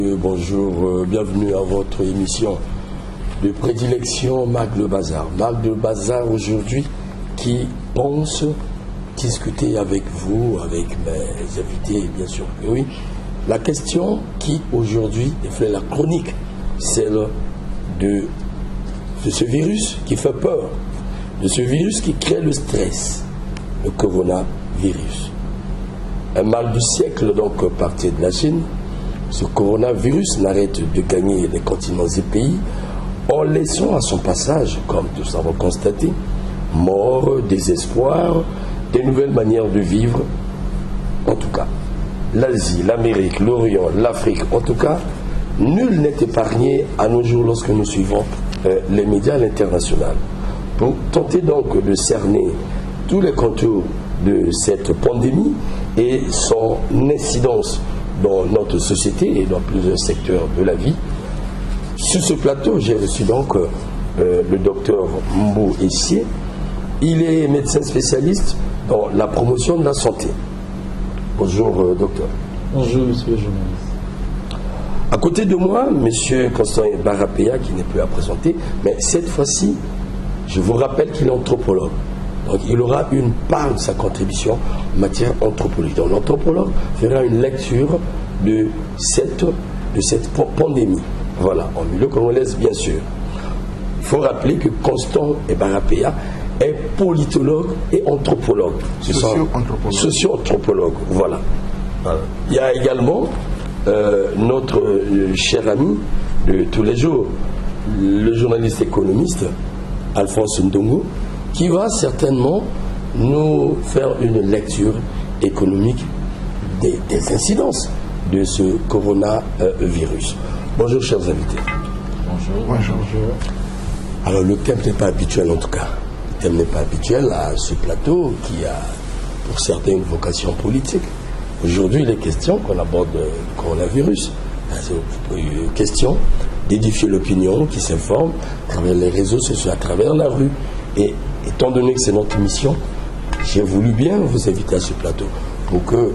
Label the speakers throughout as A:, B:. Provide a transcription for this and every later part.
A: Bonjour, bienvenue à votre émission de prédilection Marc Le Bazar. Marc Le Bazar aujourd'hui qui pense discuter avec vous, avec mes invités bien sûr. Et oui, la question qui aujourd'hui fait la chronique, celle de ce virus qui fait peur, de ce virus qui crée le stress, le coronavirus. Un mal du siècle donc parti de la Chine. Ce coronavirus n'arrête de gagner les continents et pays en laissant à son passage, comme nous avons constaté, mort, désespoir, des nouvelles manières de vivre. En tout cas, l'Asie, l'Amérique, l'Orient, l'Afrique, en tout cas, nul n'est épargné à nos jours lorsque nous suivons les médias à l'international. Pour tenter donc de cerner tous les contours de cette pandémie et son incidence dans notre société et dans plusieurs secteurs de la vie. Sur ce plateau, j'ai reçu donc le docteur Mbou Essier. Il est médecin spécialiste dans la promotion de la santé. Bonjour, docteur.
B: Bonjour, monsieur le journaliste.
A: À côté de moi, monsieur Constant Barapéa, qui n'est plus à présenter, mais cette fois-ci, je vous rappelle qu'il est anthropologue. Donc il aura une part de sa contribution en matière anthropologique. Donc l'anthropologue fera une lecture de cette pandémie. Voilà, en milieu congolais bien sûr. Il faut rappeler que Constant Barapéa est politologue et anthropologue. Socio-anthropologue. Voilà. Il y a également notre cher ami de tous les jours, le journaliste économiste Alphonse Ndongo, qui va certainement nous faire une lecture économique des incidences de ce coronavirus. Bonjour, chers invités.
B: Bonjour.
C: Bonjour.
A: Alors, le thème n'est pas habituel en tout cas. Le thème n'est pas habituel à ce plateau qui a pour certains une vocation politique. Aujourd'hui, il est question qu'on aborde le coronavirus. C'est question d'édifier l'opinion qui s'informe à travers les réseaux sociaux, à travers la rue. Et étant donné que c'est notre mission, j'ai voulu bien vous inviter à ce plateau pour que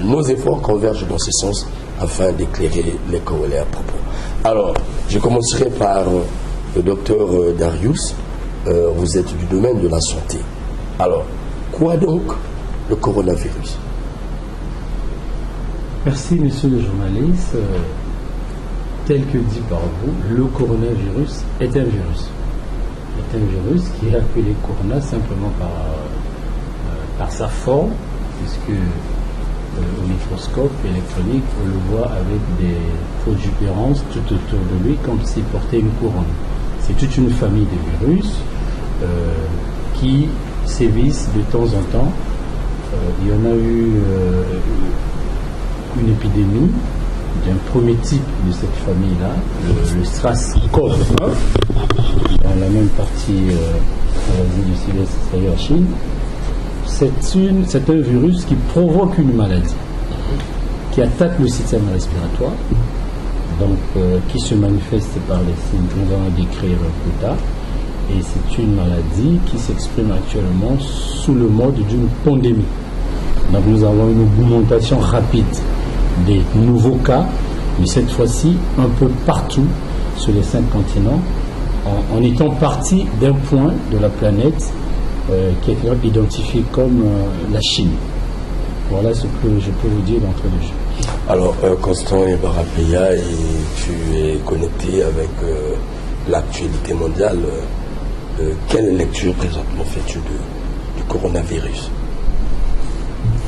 A: nos efforts convergent dans ce sens afin d'éclairer les Congolais à propos. Alors, je commencerai par le docteur Darius. Vous êtes du domaine de la santé. Alors, quoi donc le coronavirus?
B: Merci, monsieur le journaliste. Tel que dit par vous, le coronavirus est un virus. C'est un virus qui est appelé corona simplement par sa forme, puisque au microscope électronique, on le voit avec des protubérances tout autour de lui, comme s'il portait une couronne. C'est toute une famille de virus qui sévissent de temps en temps. Il y en a eu une épidémie d'un premier type de cette famille-là, le SARS-CoV-1, dans la même partie de l'Asie du Sud-Est, c'est-à-dire la Chine. C'est un virus qui provoque une maladie, qui attaque le système respiratoire, donc qui se manifeste par les signes qu'on va décrire plus tard. Et c'est une maladie qui s'exprime actuellement sous le mode d'une pandémie. Donc nous avons une augmentation rapide des nouveaux cas, mais cette fois-ci un peu partout sur les 5 continents, en étant parti d'un point de la planète qui est identifié comme la Chine. Voilà ce que je peux vous dire d'entrée de jeu.
A: Alors, Constant Barapéa, tu es connecté avec l'actualité mondiale. Quelle lecture présentement fais-tu du coronavirus?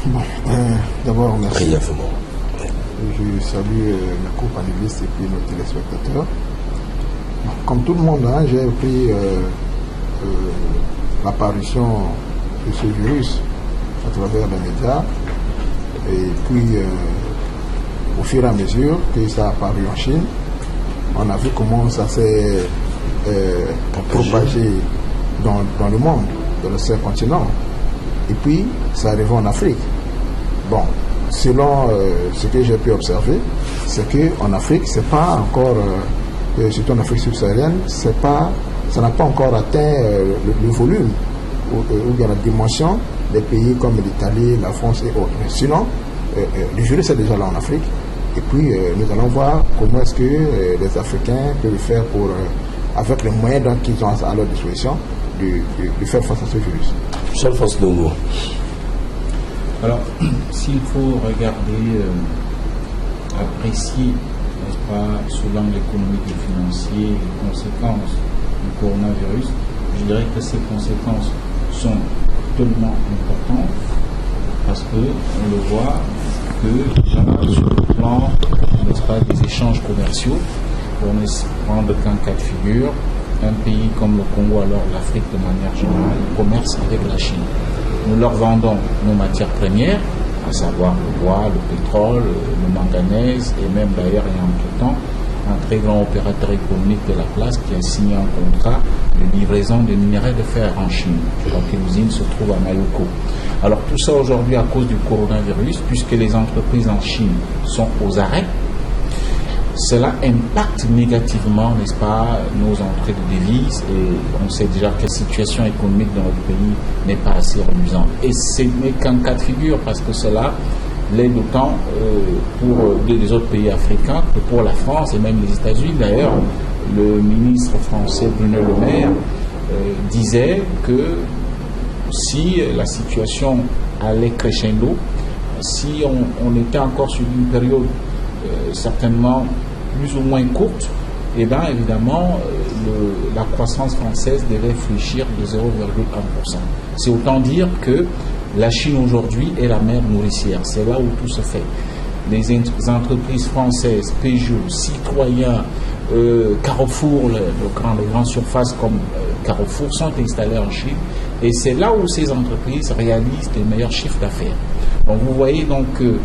C: Bon, D'abord, merci.
A: brièvement.
C: Je salue mes co-panélistes et puis nos téléspectateurs. Comme tout le monde, j'ai pris l'apparition de ce virus à travers les médias. Et puis, au fur et à mesure que ça a apparu en Chine, on a vu comment ça s'est propagé dans le monde, dans le seul continent. Et puis, ça arrive en Afrique. Bon, selon ce que j'ai pu observer, c'est qu'en Afrique, c'est pas encore, surtout en Afrique subsaharienne, ça n'a pas encore atteint le volume ou bien la dimension des pays comme l'Italie, la France et autres. Mais sinon, le virus est déjà là en Afrique. Et puis, nous allons voir comment est-ce que les Africains peuvent faire pour, avec les moyens qu'ils ont à leur disposition, de faire face à ce virus.
A: Jean-François Ndongo.
D: Alors, s'il faut regarder, apprécier, n'est-ce pas, sous l'angle économique et financier, les conséquences du coronavirus, je dirais que ces conséquences sont tellement importantes parce que on le voit que déjà sur le plan, n'est-ce pas, des échanges commerciaux, pour ne prendre qu'un cas de figure, un pays comme le Congo, alors l'Afrique de manière générale, commerce avec la Chine. Nous leur vendons nos matières premières, à savoir le bois, le pétrole, le manganèse, et même d'ailleurs, il y a entre-temps, un très grand opérateur économique de la place qui a signé un contrat de livraison de minerais de fer en Chine. Donc l'usine se trouve à Mayoko. Alors tout ça aujourd'hui à cause du coronavirus, puisque les entreprises en Chine sont aux arrêts, cela impacte négativement, n'est-ce pas, nos entrées de devises, et on sait déjà que la situation économique dans notre pays n'est pas assez reluisante. Et ce n'est qu'un cas de figure, parce que cela l'est d'autant pour les autres pays africains que pour la France et même les États-Unis. D'ailleurs, le ministre français Bruno Le Maire disait que si la situation allait crescendo, si on était encore sur une période certainement plus ou moins courte, et bien évidemment la croissance française devait fléchir de 0,1%. C'est autant dire que la Chine aujourd'hui est la mère nourricière. C'est là où tout se fait. Les entreprises françaises, Peugeot, Citroën, Carrefour, les grandes surfaces comme Carrefour sont installées en Chine, et c'est là où ces entreprises réalisent les meilleurs chiffres d'affaires. Donc vous voyez donc que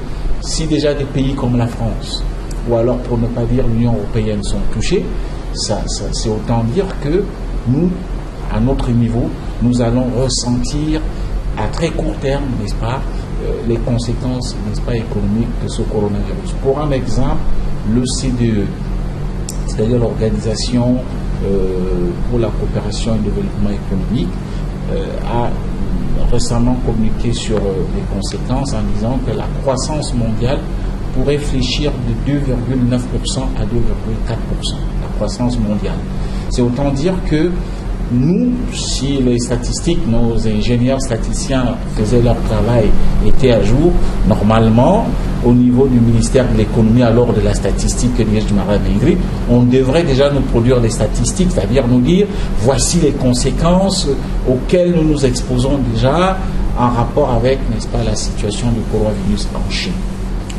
D: si déjà des pays comme la France, ou alors pour ne pas dire l'Union européenne, sont touchés, c'est autant dire que nous, à notre niveau, nous allons ressentir à très court terme, n'est-ce pas, les conséquences, n'est-ce pas, économiques de ce coronavirus. Pour un exemple, le CDE, c'est-à-dire l'Organisation pour la coopération et le développement économique, a récemment communiqué sur les conséquences en disant que la croissance mondiale pourrait fléchir de 2,9% à 2,4%, la croissance mondiale. C'est autant dire que nous, si les statistiques, nos ingénieurs statisticiens faisaient leur travail, étaient à jour, normalement, au niveau du ministère de l'économie, alors de la statistique que Niège Mara-Mingri, on devrait déjà nous produire des statistiques, c'est-à-dire nous dire, voici les conséquences auxquelles nous nous exposons déjà en rapport avec, n'est-ce pas, la situation du coronavirus en Chine.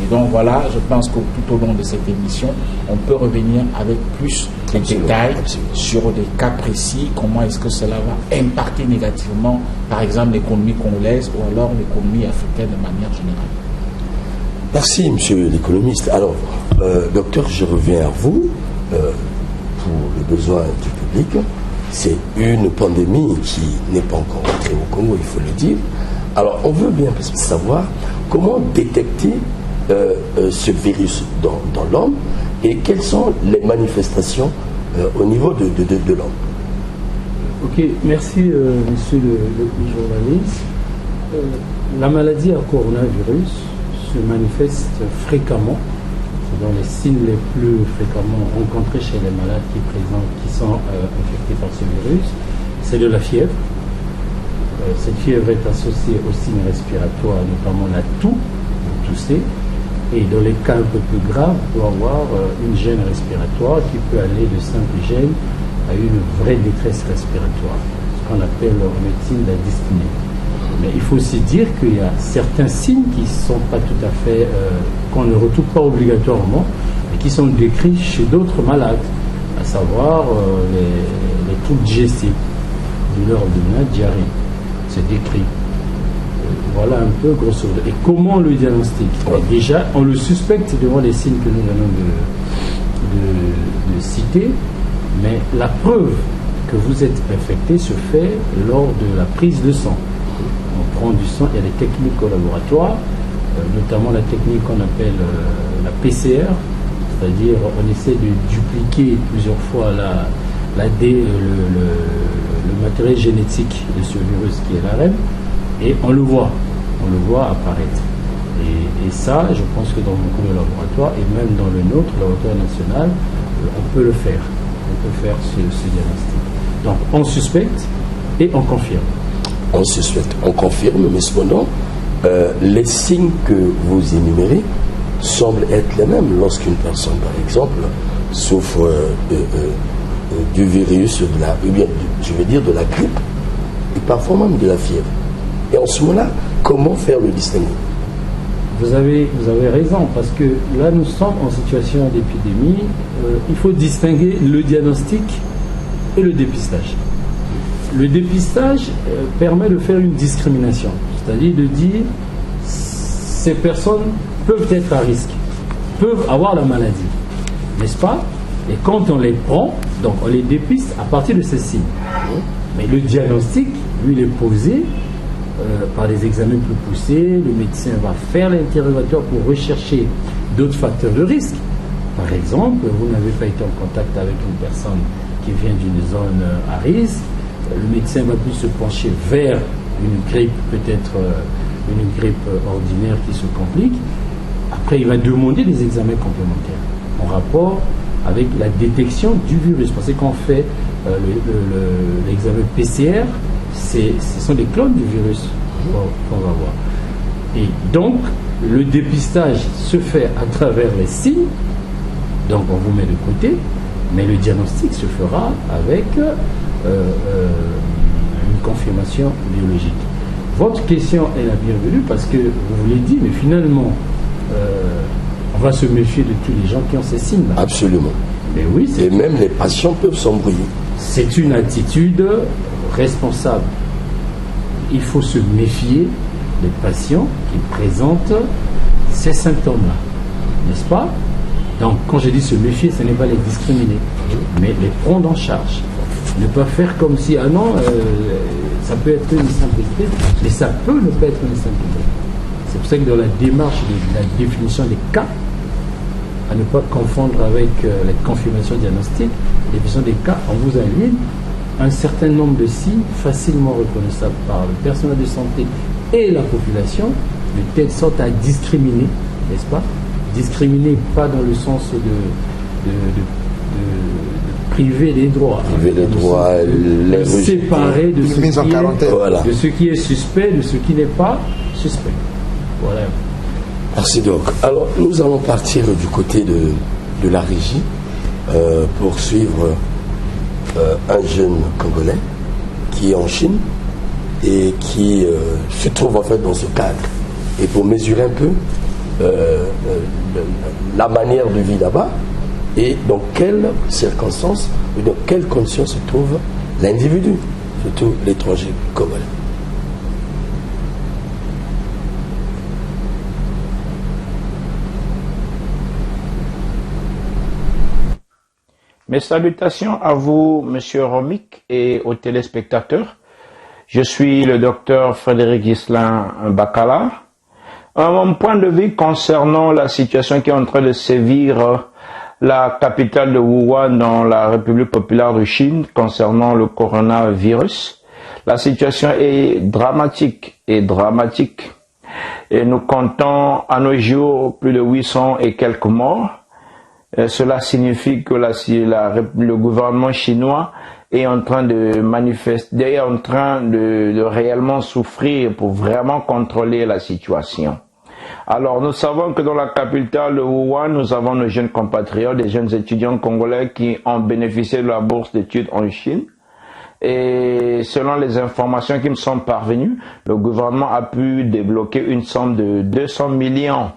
D: Et donc voilà, je pense que tout au long de cette émission, on peut revenir avec plus de détails sur des cas précis, comment est-ce que cela va impacter négativement, par exemple, l'économie congolaise ou alors l'économie africaine de manière générale.
A: Merci, monsieur l'économiste. Alors, docteur, je reviens à vous pour le besoin du public. C'est une pandémie qui n'est pas encore entrée au Congo, il faut le dire. Alors, on veut bien savoir comment détecter ce virus dans l'homme et quelles sont les manifestations au niveau de l'homme.
B: Ok, merci monsieur le journaliste. La maladie à coronavirus se manifeste fréquemment. C'est dans les signes les plus fréquemment rencontrés chez les malades qui sont infectés par ce virus. C'est de la fièvre. Cette fièvre est associée aux signes respiratoires, notamment la toux, tousser. Et dans les cas un peu plus graves, on peut avoir une gêne respiratoire qui peut aller de simple gêne à une vraie détresse respiratoire, ce qu'on appelle en médecine la dyspnée. Mais il faut aussi dire qu'il y a certains signes qui ne sont pas tout à fait, qu'on ne retrouve pas obligatoirement, mais qui sont décrits chez d'autres malades, à savoir les troubles digestifs, douleurs abdominales, diarrhée. C'est décrit. Voilà un peu grosso modo. Et comment le diagnostic? Déjà, on le suspecte devant les signes que nous venons de citer, mais la preuve que vous êtes infecté se fait lors de la prise de sang. On prend du sang, il y a des techniques au laboratoire, notamment la technique qu'on appelle la PCR, c'est-à-dire on essaie de dupliquer plusieurs fois le matériel génétique de ce virus qui est l'ARN, et on le voit apparaître. Et ça, je pense que dans beaucoup de laboratoires, et même dans le nôtre, le laboratoire national, on peut le faire. On peut faire ce diagnostic. Donc, on suspecte et on confirme.
A: On suspecte, on confirme, mais cependant, les signes que vous énumérez semblent être les mêmes lorsqu'une personne, par exemple, souffre du virus, de la grippe, et parfois même de la fièvre. Et en ce moment-là, comment faire le distinguo?
B: Vous avez raison, parce que là, nous sommes en situation d'épidémie. Il faut distinguer le diagnostic et le dépistage. Le dépistage permet de faire une discrimination, c'est-à-dire de dire ces personnes peuvent être à risque, peuvent avoir la maladie, n'est-ce pas? Et quand on les prend, donc on les dépiste à partir de ces signes. Mais le diagnostic, lui, il est posé par des examens plus poussés. Le médecin va faire l'interrogatoire pour rechercher d'autres facteurs de risque. Par exemple, vous n'avez pas été en contact avec une personne qui vient d'une zone à risque. Le médecin va plus se pencher vers une grippe, peut-être une grippe ordinaire qui se complique. Après, il va demander des examens complémentaires en rapport avec la détection du virus. Parce que quand on fait l'examen PCR, ce sont des clones du virus qu'on va voir. Et donc, le dépistage se fait à travers les signes, donc on vous met de côté, mais le diagnostic se fera avec une confirmation biologique. Votre question est la bienvenue parce que vous l'avez dit, mais finalement, on va se méfier de tous les gens qui ont ces signes-là.
A: Absolument.
B: Mais oui,
A: et même les patients peuvent s'embrouiller.
B: C'est une attitude responsable. Il faut se méfier des patients qui présentent ces symptômes-là, n'est-ce pas? Donc, quand je dis se méfier, ce n'est pas les discriminer, mais les prendre en charge. Ne pas faire comme si, ah non, ça peut être une simple grippe, mais ça peut ne pas être une simple grippe. C'est pour ça que dans la démarche de la définition des cas, à ne pas confondre avec la confirmation diagnostique, la définition des cas, on vous aligne un certain nombre de signes facilement reconnaissables par le personnel de santé et la population, de telle sorte à discriminer, n'est-ce pas? Discriminer pas dans le sens de priver les droits.
A: Priver les droits,
B: de séparer de
A: ce
B: qui est suspect, de ce qui n'est pas suspect. Voilà.
A: Merci Doc. Alors, nous allons partir du côté de la régie pour suivre un jeune Congolais qui est en Chine et qui se trouve en fait dans ce cadre. Et pour mesurer un peu la manière de vie là-bas et dans quelles circonstances et dans quelles conditions se trouve l'individu, surtout l'étranger congolais.
E: Mes salutations à vous, Monsieur Romic, et aux téléspectateurs. Je suis le docteur Frédéric Ghislain Bakala. Mon point de vue concernant la situation qui est en train de sévir la capitale de Wuhan dans la République populaire de Chine concernant le coronavirus. La situation est dramatique et dramatique. Et nous comptons à nos jours plus de 800 et quelques morts. Cela signifie que le gouvernement chinois est en train de manifester, est en train de réellement souffrir pour vraiment contrôler la situation. Alors, nous savons que dans la capitale de Wuhan, nous avons nos jeunes compatriotes, des jeunes étudiants congolais qui ont bénéficié de la bourse d'études en Chine. Et selon les informations qui me sont parvenues, le gouvernement a pu débloquer une somme de 200 millions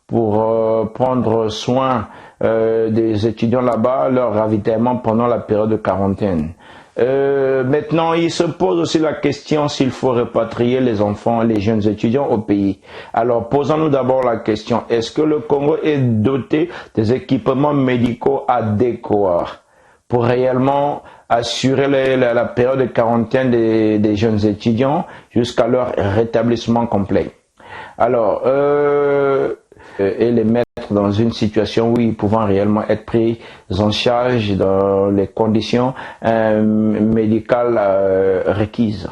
E: pour prendre soin des étudiants là-bas, leur ravitaillement pendant la période de quarantaine. Maintenant, il se pose aussi la question s'il faut repatrier les enfants et les jeunes étudiants au pays. Alors, posons-nous d'abord la question, est-ce que le Congo est doté des équipements médicaux adéquats pour réellement assurer la période de quarantaine des jeunes étudiants jusqu'à leur rétablissement complet? Alors, et les mettre dans une situation où ils pouvant réellement être pris en charge dans les conditions médicales requises.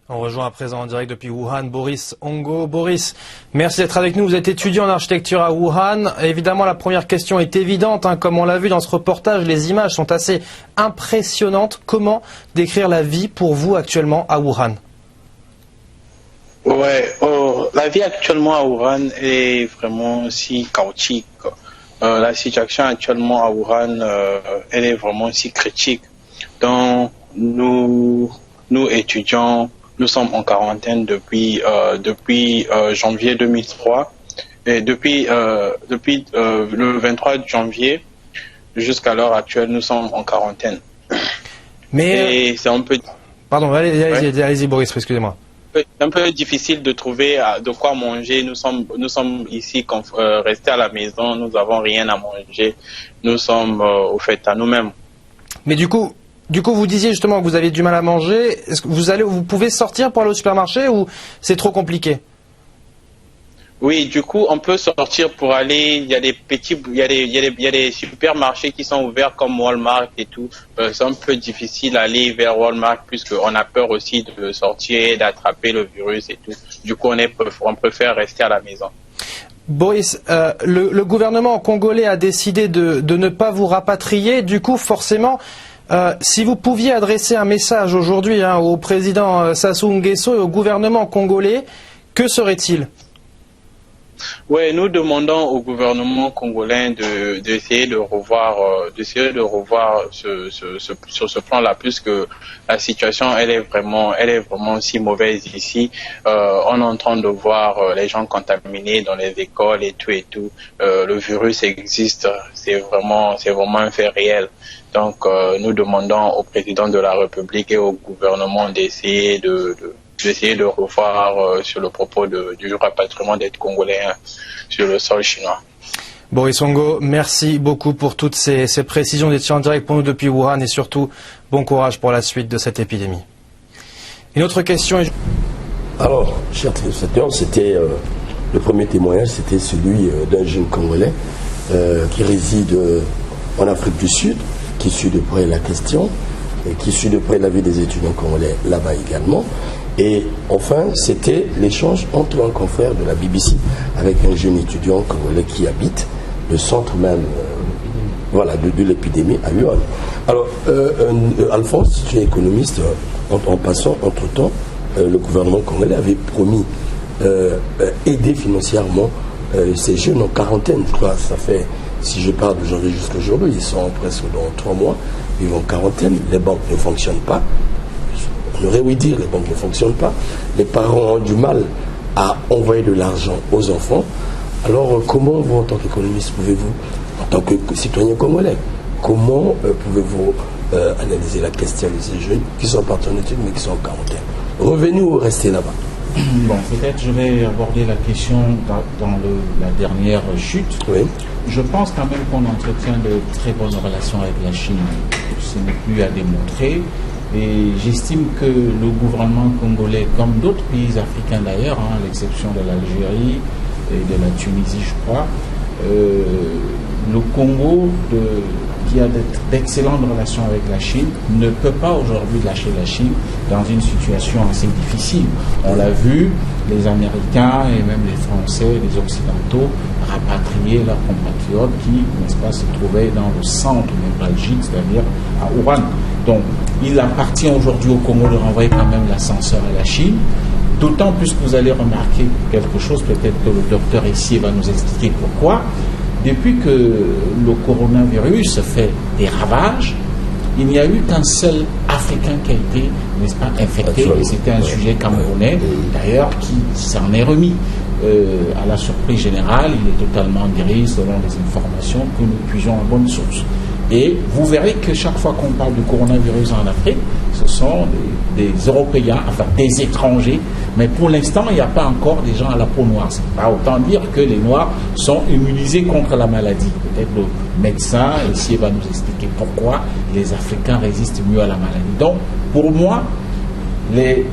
F: On rejoint à présent en direct depuis Wuhan Boris Ongo. Boris, merci d'être avec nous. Vous êtes étudiant en architecture à Wuhan. Évidemment, la première question est évidente. Comme on l'a vu dans ce reportage, les images sont assez impressionnantes. Comment décrire la vie pour vous actuellement à Wuhan?
G: La vie actuellement à Wuhan est vraiment si chaotique. La situation actuellement à Wuhan, elle est vraiment si critique. Donc, nous étudiants, nous sommes en quarantaine depuis janvier 2003. Et depuis le 23 janvier jusqu'à l'heure actuelle, nous sommes en quarantaine.
F: Mais
G: et c'est un peu...
F: Pardon, allez-y Boris, excusez-moi.
G: C'est un peu difficile de trouver de quoi manger. Nous sommes ici restés à la maison. Nous n'avons rien à manger. Nous sommes au fait à nous-mêmes.
F: Mais du coup, vous disiez justement que vous avez du mal à manger. Est-ce que vous pouvez sortir pour aller au supermarché ou c'est trop compliqué?
G: Oui, du coup, on peut sortir pour aller. Il y a des supermarchés qui sont ouverts comme Walmart et tout. C'est un peu difficile d'aller vers Walmart puisqu'on a peur aussi de sortir, d'attraper le virus et tout. Du coup, on préfère rester à la maison.
F: Boris, le gouvernement congolais a décidé de ne pas vous rapatrier. Du coup, forcément, si vous pouviez adresser un message aujourd'hui au président Sassou Nguesso et au gouvernement congolais, que serait-il?
G: Oui, nous demandons au gouvernement congolais d'essayer de revoir sur ce plan-là, puisque la situation elle est vraiment si mauvaise ici. On est en train de voir les gens contaminés dans les écoles et tout. Le virus existe, c'est vraiment un fait réel. Donc, nous demandons au président de la République et au gouvernement d'essayer de revoir sur le propos du rapatriement des Congolais sur le sol chinois.
F: Boris Ongo, merci beaucoup pour toutes ces précisions. Vous étiez en direct pour nous depuis Wuhan et surtout, bon courage pour la suite de cette épidémie. Une autre question est...
A: Alors, chers téléspectateurs, c'était le premier témoignage, c'était celui d'un jeune Congolais qui réside en Afrique du Sud, qui suit de près la question, et qui suit de près la vie des étudiants congolais là-bas également. Et enfin, c'était l'échange entre un confrère de la BBC avec un jeune étudiant congolais qui habite le centre même de l'épidémie à Wuhan. Alors, Alphonse, tu es économiste. En passant, entre-temps, le gouvernement congolais avait promis aider financièrement ces jeunes en quarantaine. Je crois, ça fait, si je parle de janvier jusqu'à aujourd'hui, ils sont presque dans 3 mois, ils vont en quarantaine, les banques ne fonctionnent pas. On aurait ouï dire, les banques ne fonctionnent pas. Les parents ont du mal à envoyer de l'argent aux enfants. Alors, comment vous, en tant qu'économiste, pouvez-vous, en tant que citoyen congolais, comment pouvez-vous analyser la question de ces jeunes qui sont partis en études mais qui sont en quarantaine? Revenez ou restez là-bas?
D: Bon, peut-être je vais aborder la question dans la dernière chute.
A: Oui.
D: Je pense quand même qu'on entretient de très bonnes relations avec la Chine. Ce n'est plus à démontrer. Et j'estime que le gouvernement congolais, comme d'autres pays africains d'ailleurs, à l'exception de l'Algérie et de la Tunisie, je crois, le Congo, qui a d'excellentes relations avec la Chine, ne peut pas aujourd'hui lâcher la Chine dans une situation assez difficile. On l'a vu, les Américains et même les Français, les Occidentaux, rapatrier leurs compatriotes qui, n'est-ce pas, se trouvaient dans le centre névralgique, c'est-à-dire à Wuhan. Donc, il appartient aujourd'hui au Congo de renvoyer quand même l'ascenseur à la Chine, d'autant plus que vous allez remarquer quelque chose, peut-être que le docteur ici va nous expliquer pourquoi. Depuis que le coronavirus fait des ravages, il n'y a eu qu'un seul Africain qui a été, n'est-ce pas, infecté, et c'était un sujet camerounais, d'ailleurs, qui s'en est remis. À la surprise générale, il est totalement guéri selon les informations que nous puissions à bonne source. Et vous verrez que chaque fois qu'on parle du coronavirus en Afrique, ce sont des Européens, enfin des étrangers, mais pour l'instant, il n'y a pas encore des gens à la peau noire. C'est pas autant dire que les Noirs sont immunisés contre la maladie. Peut-être le médecin ici va nous expliquer pourquoi les Africains résistent mieux à la maladie. Donc, pour moi, le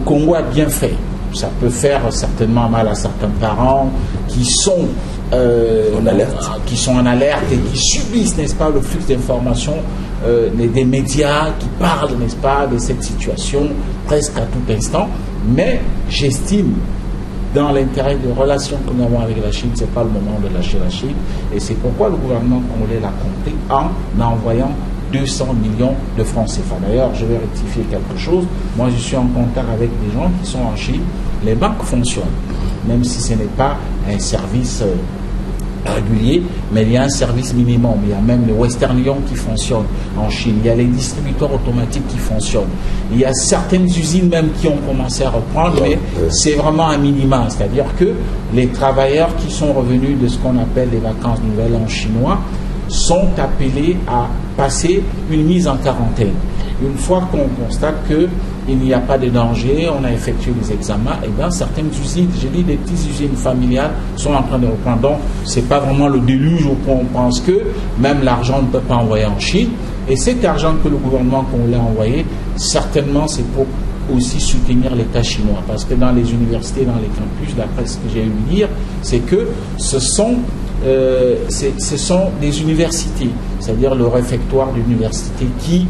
D: Congo a bien fait. Ça peut faire certainement mal à certains parents qui sont en alerte et qui subissent, n'est-ce pas, le flux d'informations des médias qui parlent, n'est-ce pas, de cette situation presque à tout instant. Mais j'estime, dans l'intérêt des relations que nous avons avec la Chine, ce n'est pas le moment de lâcher la Chine. Et c'est pourquoi le gouvernement congolais l'a compté en envoyant 200 millions de francs CFA. D'ailleurs, je vais rectifier quelque chose. Moi, je suis en contact avec des gens qui sont en Chine. Les banques fonctionnent, même si ce n'est pas un service régulier, mais il y a un service minimum. Il y a même le Western Union qui fonctionne en Chine. Il y a les distributeurs automatiques qui fonctionnent. Il y a certaines usines même qui ont commencé à reprendre, mais c'est vraiment un minimum. C'est-à-dire que les travailleurs qui sont revenus de ce qu'on appelle les vacances nouvelles en chinois sont appelés à passer une mise en quarantaine. Une fois qu'on constate qu'il n'y a pas de danger, on a effectué les examens, et bien certaines usines, j'ai dit des petites usines familiales, sont en train de reprendre. Donc, ce n'est pas vraiment le déluge où on pense que même l'argent ne peut pas envoyer en Chine. Et cet argent que le gouvernement congolais a envoyé, certainement c'est pour aussi soutenir l'État chinois. Parce que dans les universités, dans les campus, d'après ce que j'ai eu dire, c'est que ce sont des universités, c'est-à-dire le réfectoire d'université qui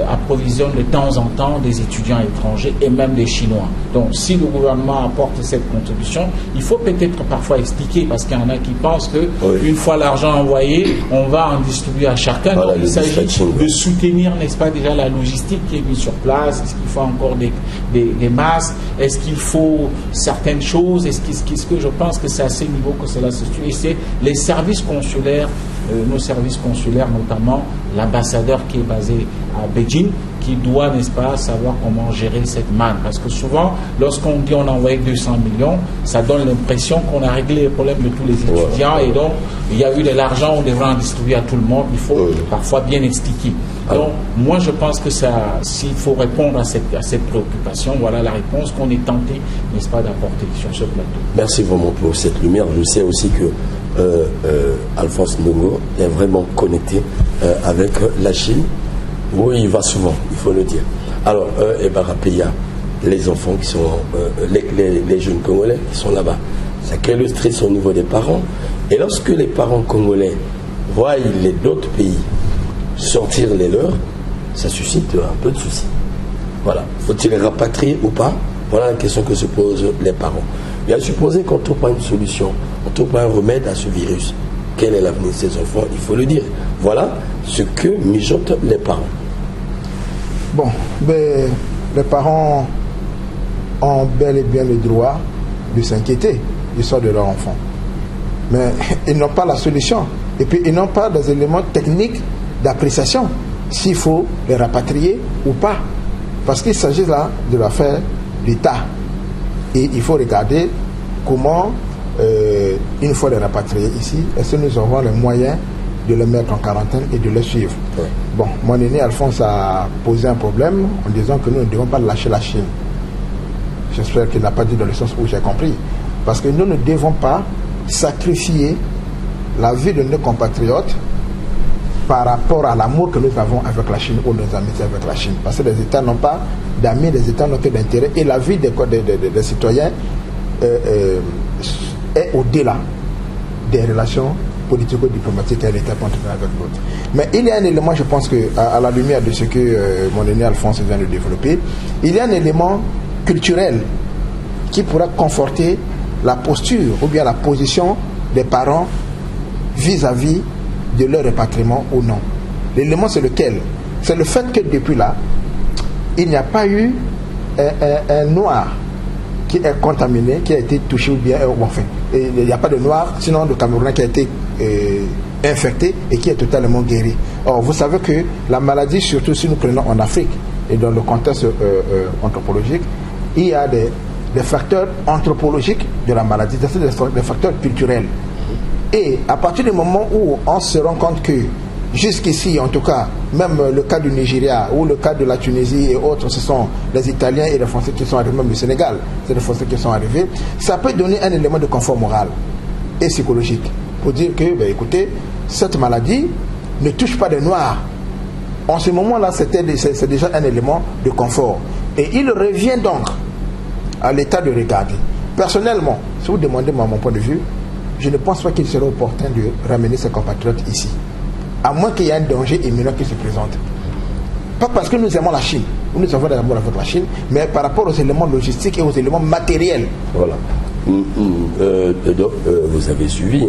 D: approvisionne de temps en temps des étudiants étrangers et même des Chinois. Donc si le gouvernement apporte cette contribution, il faut peut-être parfois expliquer, parce qu'il y en a qui pensent que une fois l'argent envoyé, on va en distribuer à chacun. Donc il s'agit de soutenir, n'est-ce pas, déjà la logistique qui est mise sur place. Est-ce qu'il faut encore des masques? Est-ce qu'il faut certaines choses? Est-ce que je pense que c'est à ce niveau que cela se suit? Et c'est les services consulaires, nos services consulaires, notamment l'ambassadeur qui est basé à Beijing, qui doit, n'est-ce pas, savoir comment gérer cette manne. Parce que souvent, lorsqu'on dit on a envoyé 200 millions, ça donne l'impression qu'on a réglé les problèmes de tous les étudiants et donc il y a eu de l'argent, on devrait en distribuer à tout le monde. Il faut parfois bien expliquer. Donc, moi, je pense que s'il faut répondre à cette préoccupation, voilà la réponse qu'on est tenté, n'est-ce pas, d'apporter sur ce plateau.
A: Merci vraiment pour cette lumière. Je sais aussi que Alphonse Ndongo est vraiment connecté avec la Chine. Oui, il va souvent, il faut le dire. Alors, rappelez, il y a les enfants qui sont, les jeunes Congolais qui sont là-bas. Ça crée le stress au niveau des parents. Et lorsque les parents congolais voient les d'autres pays sortir les leurs, ça suscite un peu de soucis. Voilà. Faut-il les rapatrier ou pas? Voilà la question que se posent les parents. Et à supposer qu'on ne trouve pas une solution, on ne trouve pas un remède à ce virus, quel est l'avenir de ces enfants? Il faut le dire. Voilà ce que mijotent les parents.
C: Bon, mais les parents ont bel et bien le droit de s'inquiéter du sort de leur enfant. Mais ils n'ont pas la solution. Et puis ils n'ont pas des éléments techniques d'appréciation s'il faut les rapatrier ou pas. Parce qu'il s'agit là de l'affaire d'État. Et il faut regarder comment, une fois les rapatriés ici, est-ce que nous avons les moyens de les mettre en quarantaine et de les suivre. Bon, mon aîné Alphonse a posé un problème en disant que nous ne devons pas lâcher la Chine. J'espère qu'il n'a pas dit dans le sens où j'ai compris. Parce que nous ne devons pas sacrifier la vie de nos compatriotes par rapport à l'amour que nous avons avec la Chine ou nos amitiés avec la Chine. Parce que les États n'ont pas d'amis, les États n'ont que d'intérêt et la vie des citoyens est au-delà des relations politico-diplomatiques qu'un État peut entretenir avec l'autre. Mais il y a un élément, je pense, à la lumière de ce que mon aîné Alphonse vient de développer, il y a un élément culturel qui pourra conforter la posture ou bien la position des parents vis-à-vis de leur répatriement ou non. L'élément, c'est lequel? C'est le fait que depuis là, il n'y a pas eu un noir qui est contaminé, qui a été touché ou bien, enfin, il n'y a pas de noir, sinon de Camerounais qui a été infecté et qui est totalement guéri. Or, vous savez que la maladie, surtout si nous prenons en Afrique et dans le contexte anthropologique, il y a des facteurs anthropologiques de la maladie, des facteurs culturels. Et à partir du moment où on se rend compte que jusqu'ici, en tout cas, même le cas du Nigeria ou le cas de la Tunisie et autres, ce sont les Italiens et les Français qui sont arrivés, même le Sénégal, c'est les Français qui sont arrivés, ça peut donner un élément de confort moral et psychologique pour dire que, ben, écoutez, cette maladie ne touche pas des Noirs. En ce moment-là, c'est déjà un élément de confort. Et il revient donc à l'État de regarder. Personnellement, si vous demandez mon point de vue, je ne pense pas qu'il serait opportun de ramener ses compatriotes ici. À moins qu'il y ait un danger imminent qui se présente. Pas parce que nous aimons la Chine, nous avons d'amour avec la Chine, mais par rapport aux éléments logistiques et aux éléments matériels.
A: Voilà. Donc, vous avez suivi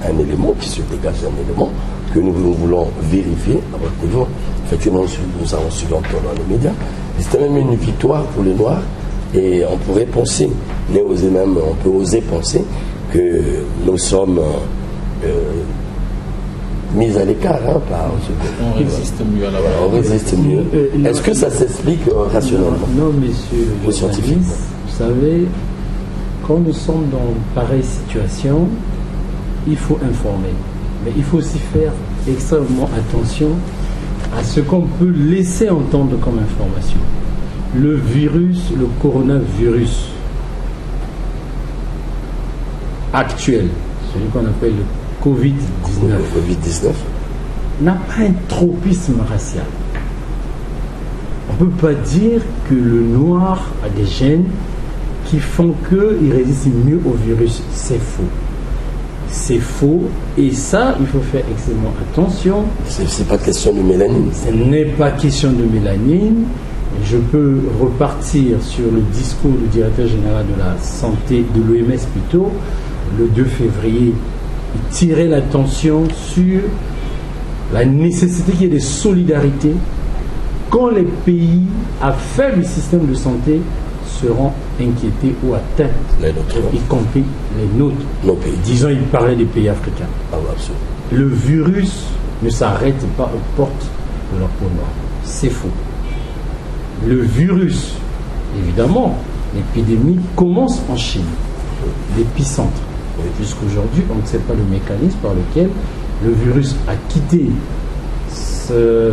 A: un élément qui se dégage, un élément que nous voulons vérifier à votre niveau. Effectivement, nous avons suivi dans les médias. C'était même une victoire pour les Noirs. Et on pourrait penser, on peut oser penser que nous sommes mis à l'écart par ce que
D: on résiste mieux à la maladie.
A: On résiste mieux. Est-ce que ça s'explique rationnellement?
B: Non, monsieur le scientifique. Vous savez, quand nous sommes dans pareille situation, il faut informer. Mais il faut aussi faire extrêmement attention à ce qu'on peut laisser entendre comme information. Le virus, le coronavirus actuel, celui qu'on appelle le Covid-19, n'a pas un tropisme racial. On ne peut pas dire que le noir a des gènes qui font qu'il résiste mieux au virus. C'est faux. C'est faux. Et ça, il faut faire extrêmement attention.
A: C'est pas question de mélanine.
B: Ce n'est pas question de mélanine. Je peux repartir sur le discours du directeur général de la santé, de l'OMS plutôt, le 2 février. Il tirait l'attention sur la nécessité qu'il y ait des solidarités quand les pays à faible système de santé seront inquiétés ou atteints, y compris les nôtres.
A: Nos pays.
B: Disons, il parlait des pays africains.
A: Ah, absolument.
B: Le virus ne s'arrête pas aux portes de la peau noire. C'est faux. Le virus, évidemment, l'épidémie commence en Chine, l'épicentre. Jusqu'aujourd'hui, on ne sait pas le mécanisme par lequel le virus a quitté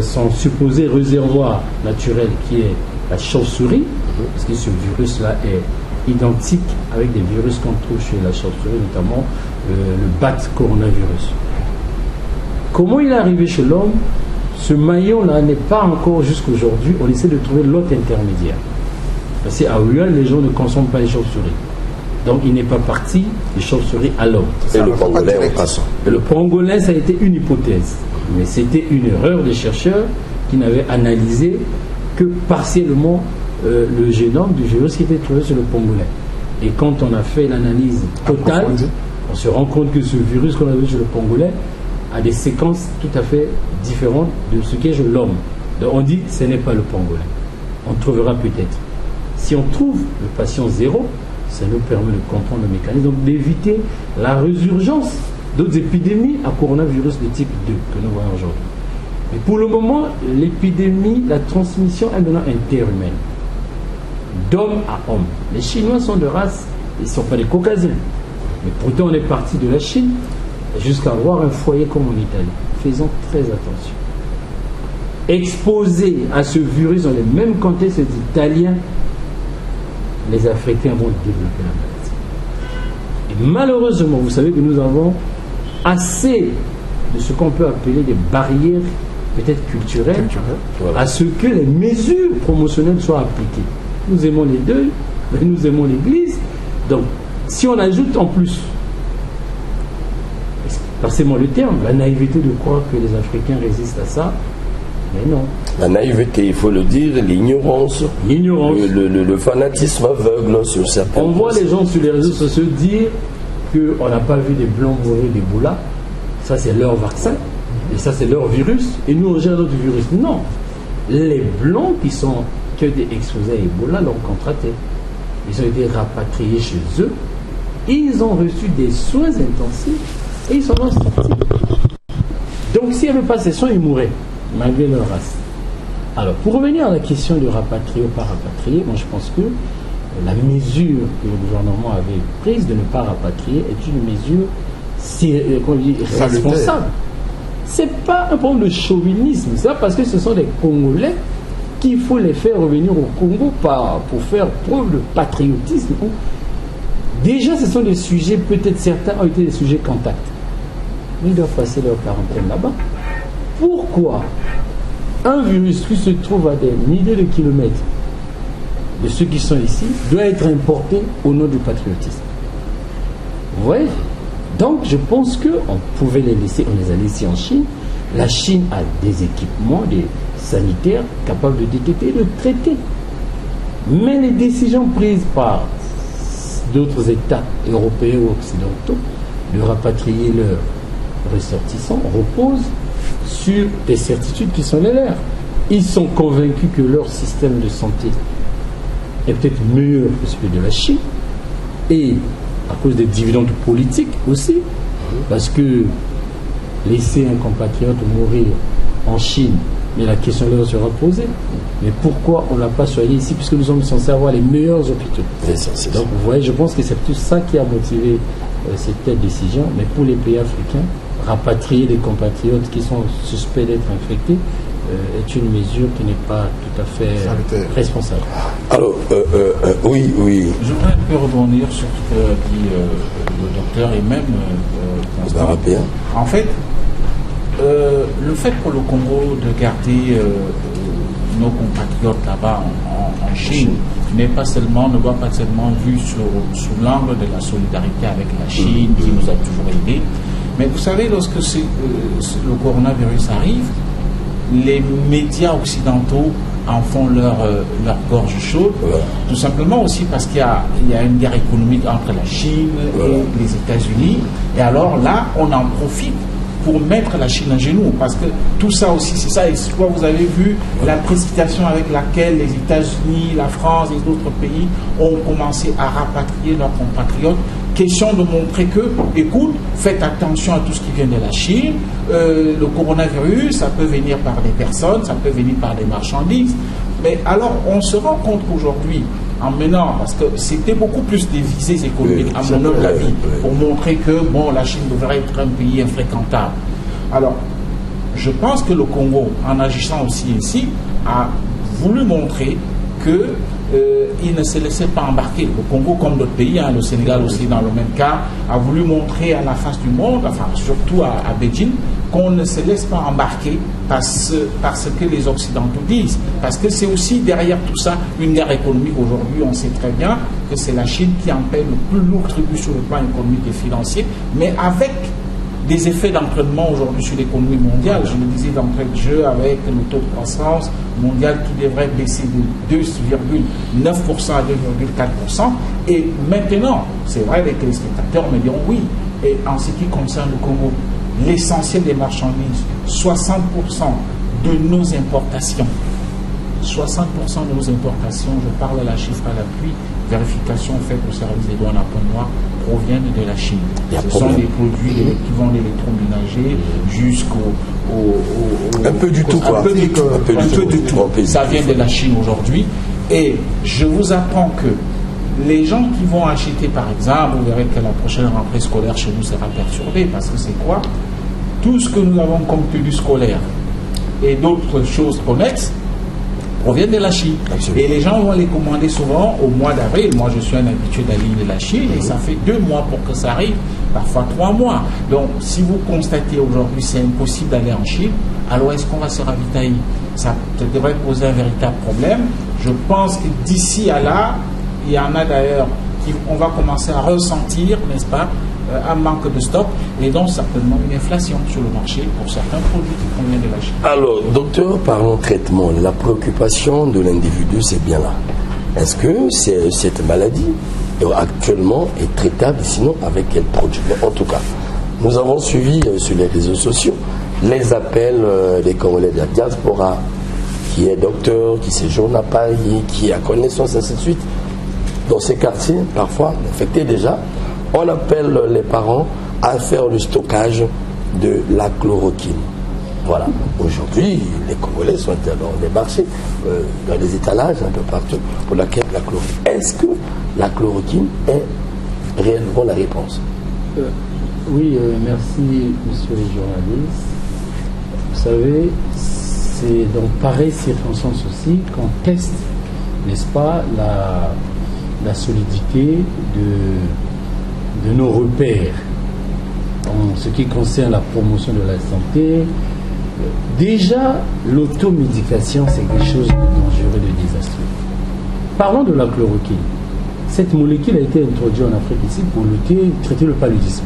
B: son supposé réservoir naturel qui est la chauve-souris, parce que ce virus-là est identique avec des virus qu'on trouve chez la chauve-souris, notamment le bat coronavirus. Comment il est arrivé chez l'homme? Ce maillon-là n'est pas encore jusqu'aujourd'hui. On essaie de trouver l'autre intermédiaire. Parce qu'à Wuhan, les gens ne consomment pas les chauves-souris. Donc il n'est pas parti des chauves-souris à l'homme.
A: Et le pangolin en passant.
B: Le pangolin, ça a été une hypothèse. Mais c'était une erreur des chercheurs qui n'avaient analysé que partiellement le génome du virus qui était trouvé sur le pangolin. Et quand on a fait l'analyse totale, on se rend compte que ce virus qu'on a vu sur le pangolin a des séquences tout à fait différentes de ce qu'est l'homme. Donc on dit ce n'est pas le pangolin. On trouvera peut-être. Si on trouve le patient zéro, ça nous permet de comprendre le mécanisme, donc d'éviter la résurgence d'autres épidémies à coronavirus de type 2 que nous voyons aujourd'hui. Mais pour le moment, l'épidémie, la transmission est maintenant interhumaine, d'homme à homme. Les Chinois sont de race, ils ne sont pas des Caucasiens. Mais pourtant, on est parti de la Chine jusqu'à avoir un foyer comme en Italie. Faisons très attention. Exposés à ce virus dans les mêmes contextes italiens, les Africains vont développer la maladie. Et malheureusement, vous savez que nous avons assez de ce qu'on peut appeler des barrières peut-être culturelles, voilà, à ce que les mesures promotionnelles soient appliquées. Nous aimons les deuils, mais nous aimons l'Église. Donc, si on ajoute en plus, passez-moi le terme, la naïveté de croire que les Africains résistent à ça, mais non.
A: La naïveté, il faut le dire, l'ignorance, le fanatisme aveugle sur certains.
B: On voit les gens sur les réseaux sociaux dire qu'on n'a pas vu des Blancs mourir d'Ebola. Ça, c'est leur vaccin. Et ça, c'est leur virus. Et nous, on gère notre virus. Non. Les Blancs qui ont été exposés à Ebola l'ont contracté. Ils ont été rapatriés chez eux. Ils ont reçu des soins intensifs. Et ils sont sortis. Donc s'il n'y avait pas ces soins, ils mourraient, malgré leur race. Alors, pour revenir à la question de rapatrier ou pas rapatrier, moi je pense que la mesure que le gouvernement avait prise de ne pas rapatrier est une mesure responsable. C'est pas un problème de chauvinisme, c'est pas parce que ce sont des Congolais qu'il faut les faire revenir au Congo pour faire preuve de patriotisme. Déjà, ce sont des sujets, peut-être certains ont été des sujets contacts. Ils doivent passer leur quarantaine là-bas. Pourquoi un virus qui se trouve à des milliers de kilomètres de ceux qui sont ici doit être importé au nom du patriotisme? Vous voyez? Donc, je pense qu'on pouvait les laisser, on les a laissés en Chine. La Chine a des équipements sanitaires capables de détecter et de traiter. Mais les décisions prises par d'autres États européens ou occidentaux de rapatrier leurs ressortissants reposent sur des certitudes qui sont les leurs. Ils sont convaincus que leur système de santé est peut-être meilleur que celui de la Chine, et à cause des dividendes politiques aussi, parce que laisser un compatriote mourir en Chine, mais la question leur sera posée, mais pourquoi on ne l'a pas soigné ici, puisque nous sommes censés avoir les meilleurs hôpitaux? Donc vous voyez, je pense que c'est tout ça qui a motivé cette décision. Mais pour les pays africains, rapatrier des compatriotes qui sont suspects d'être infectés est une mesure qui n'est pas tout à fait responsable.
A: Alors, oui.
D: Je voudrais un peu rebondir sur ce que dit le docteur et même Constant. En fait, le fait pour le Congo de garder nos compatriotes là-bas en Chine ne doit pas seulement vu sous l'angle de la solidarité avec la Chine qui nous a toujours aidés. Mais vous savez, lorsque le coronavirus arrive, les médias occidentaux en font leur gorge chaude, tout simplement aussi parce qu'il y a une guerre économique entre la Chine et les États-Unis. Et alors là, on en profite pour mettre la Chine à genoux, parce que tout ça aussi, c'est ça. Et soit vous avez vu la précipitation avec laquelle les États-Unis, la France et d'autres pays ont commencé à rapatrier leurs compatriotes. Question de montrer que, écoute, faites attention à tout ce qui vient de la Chine. Le coronavirus, ça peut venir par des personnes, ça peut venir par des marchandises. Mais alors, on se rend compte qu'aujourd'hui, en menant, parce que c'était beaucoup plus des visées économiques, à mon avis, pour montrer que, bon, la Chine devrait être un pays infréquentable. Alors, je pense que le Congo, en agissant aussi ici, a voulu montrer que il ne se laissait pas embarquer. Le Congo, comme d'autres pays, le Sénégal aussi dans le même cas, a voulu montrer à la face du monde, enfin surtout à Beijing, qu'on ne se laisse pas embarquer parce que les Occidentaux disent. Parce que c'est aussi derrière tout ça une guerre économique. Aujourd'hui, on sait très bien que c'est la Chine qui en paie le plus lourd tribut sur le plan économique et financier, mais avec des effets d'entraînement aujourd'hui sur l'économie mondiale. Je le disais d'entrée de jeu, avec le taux de croissance mondial qui devrait baisser de 2,9% à 2,4%. Et maintenant, c'est vrai, les téléspectateurs me diront oui. Et en ce qui concerne le Congo, l'essentiel des marchandises, 60% de nos importations, 60% de nos importations, je parle de la chiffre à l'appui, vérification faite au service des douanes à Point-Noir, proviennent de la Chine. Ce sont des produits qui vont de l'électroménager jusqu'au...
A: un peu du tout, quoi.
D: Un peu du tout. Ça vient de la Chine aujourd'hui. Et je vous apprends que les gens qui vont acheter, par exemple, vous verrez que la prochaine rentrée scolaire chez nous sera perturbée, parce que c'est quoi? Tout ce que nous avons comme tenue scolaire et d'autres choses connexes proviennent de la Chine. Absolument. Et les gens vont les commander souvent au mois d'avril. Moi, je suis un habitué d'aller de la Chine et ça fait 2 mois pour que ça arrive, parfois 3 mois. Donc, si vous constatez aujourd'hui c'est impossible d'aller en Chine, alors est-ce qu'on va se ravitailler? Ça devrait poser un véritable problème. Je pense que d'ici à là, il y en a d'ailleurs on va commencer à ressentir, n'est-ce pas, un manque de stock et donc certainement une inflation sur le marché pour certains produits qui proviennent de la Chine.
A: Alors, docteur, parlons traitement. La préoccupation de l'individu, c'est bien là. Est-ce que cette maladie actuellement est traitable, sinon avec quel produit? En tout cas, nous avons suivi sur les réseaux sociaux les appels des Congolais de la diaspora, qui est docteur, qui séjourne à Paris, qui a connaissance, ainsi de suite. Dans ces quartiers, parfois infectés déjà, on appelle les parents à faire le stockage de la chloroquine. Voilà. Aujourd'hui, les Congolais sont dans les marchés, dans les étalages, un peu partout, pour laquelle la chloroquine. Est-ce que la chloroquine est réellement la réponse?
B: Oui, merci, monsieur le journaliste. Vous savez, c'est dans pareilles circonstances aussi qu'on teste, n'est-ce pas, la solidité de nos repères en ce qui concerne la promotion de la santé. Déjà, l'automédication, c'est quelque chose de dangereux, de désastreux. Parlons de la chloroquine. Cette molécule a été introduite en Afrique ici pour traiter le paludisme.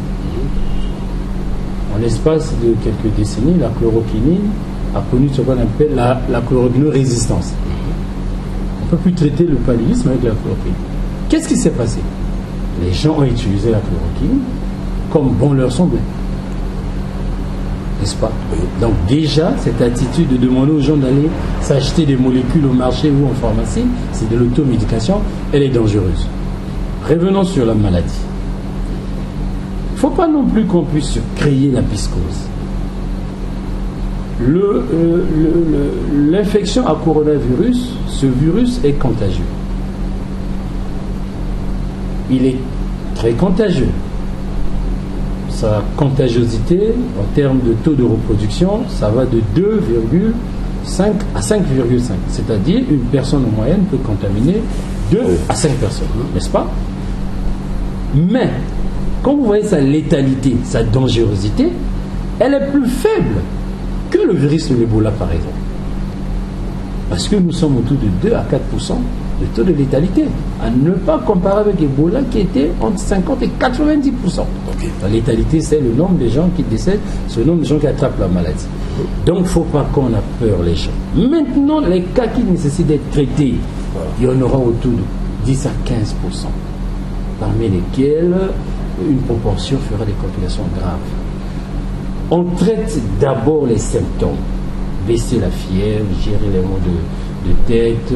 B: En l'espace de quelques décennies, la chloroquinine a connu ce qu'on appelle la chloroquine-résistance. On ne peut plus traiter le paludisme avec la chloroquine. Qu'est-ce qui s'est passé? Les gens ont utilisé la chloroquine comme bon leur semblait. N'est-ce pas? Donc déjà, cette attitude de demander aux gens d'aller s'acheter des molécules au marché ou en pharmacie, c'est de l'automédication, elle est dangereuse. Revenons sur la maladie. Il ne faut pas non plus qu'on puisse créer la piscose. L'infection à coronavirus, ce virus est contagieux. Il est très contagieux. Sa contagiosité, en termes de taux de reproduction, ça va de 2,5 à 5,5. C'est-à-dire, une personne en moyenne peut contaminer 2 à 5 personnes, n'est-ce pas? Mais, quand vous voyez sa létalité, sa dangerosité, elle est plus faible que le virus de l'Ebola, par exemple. Parce que nous sommes autour de 2 à 4% de taux de létalité. À ne pas comparer avec Ebola qui était entre 50 et 90%. La létalité, c'est le nombre de gens qui décèdent, c'est le nombre de gens qui attrapent la maladie. Donc, il ne faut pas qu'on a peur, les gens. Maintenant, les cas qui nécessitent d'être traités, il y en aura autour de 10 à 15%, parmi lesquels une proportion fera des complications graves. On traite d'abord les symptômes, baisser la fièvre, gérer les maux de tête,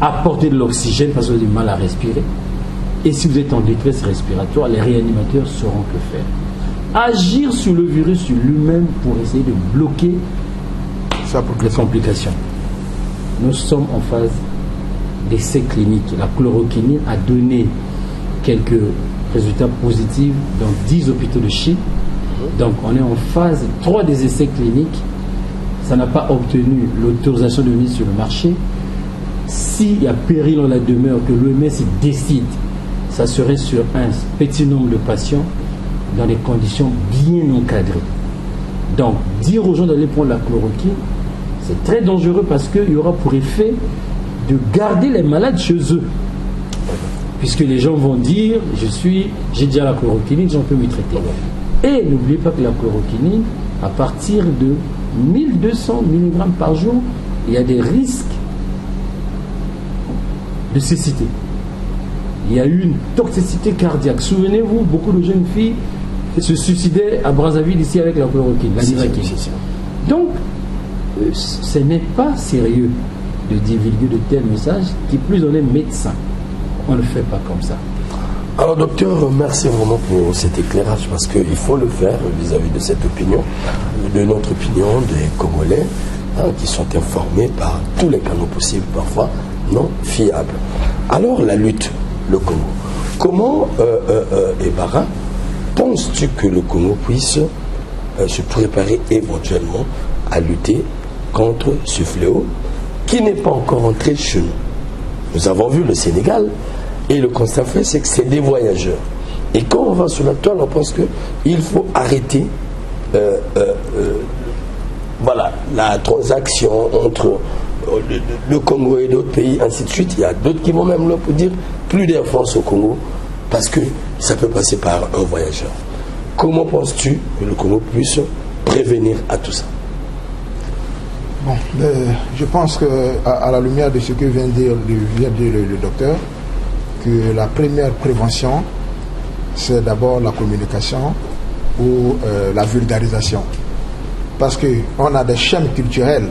B: apporter de l'oxygène parce que vous avez du mal à respirer. Et si vous êtes en détresse respiratoire, les réanimateurs sauront que faire. Agir sur le virus lui-même pour essayer de bloquer les complications. Nous sommes en phase d'essai clinique. La chloroquinine a donné quelques résultats positifs dans 10 hôpitaux de Chine. Donc on est en phase 3 des essais cliniques. Ça n'a pas obtenu l'autorisation de mise sur le marché. S'il y a péril en la demeure, que l'OMS décide, ça serait sur un petit nombre de patients dans des conditions bien encadrées. Donc, dire aux gens d'aller prendre la chloroquine, c'est très dangereux parce qu'il y aura pour effet de garder les malades chez eux. Puisque les gens vont dire, j'ai déjà la chloroquine, j'en peux m'y traiter. Et n'oubliez pas que la chloroquine, à partir de 1200 mg par jour, il y a des risques de cécité. Il y a eu une toxicité cardiaque. Souvenez-vous, beaucoup de jeunes filles se suicidaient à Brazzaville ici avec la chloroquine, la nitrakine. Donc, ce n'est pas sérieux de divulguer de tels messages, qui plus on est médecin. On ne le fait pas comme ça.
A: Alors docteur, merci vraiment pour cet éclairage parce qu'il faut le faire vis-à-vis de cette opinion, de notre opinion des Congolais qui sont informés par tous les canaux possibles, parfois non fiables. Alors la lutte, le Congo. Comment, Ebara, penses-tu que le Congo puisse se préparer éventuellement à lutter contre ce fléau qui n'est pas encore entré chez nous? Nous avons vu le Sénégal. Et le constat fait, c'est que c'est des voyageurs. Et quand on va sur la toile, on pense qu'il faut arrêter la transaction entre le Congo et d'autres pays, ainsi de suite. Il y a d'autres qui vont même là pour dire plus d'Air France au Congo, parce que ça peut passer par un voyageur. Comment penses-tu que le Congo puisse prévenir à tout ça?
C: Bon, je pense qu'à la lumière de ce que vient de dire le docteur, que la première prévention, c'est d'abord la communication ou la vulgarisation. Parce qu'on a des chaînes culturelles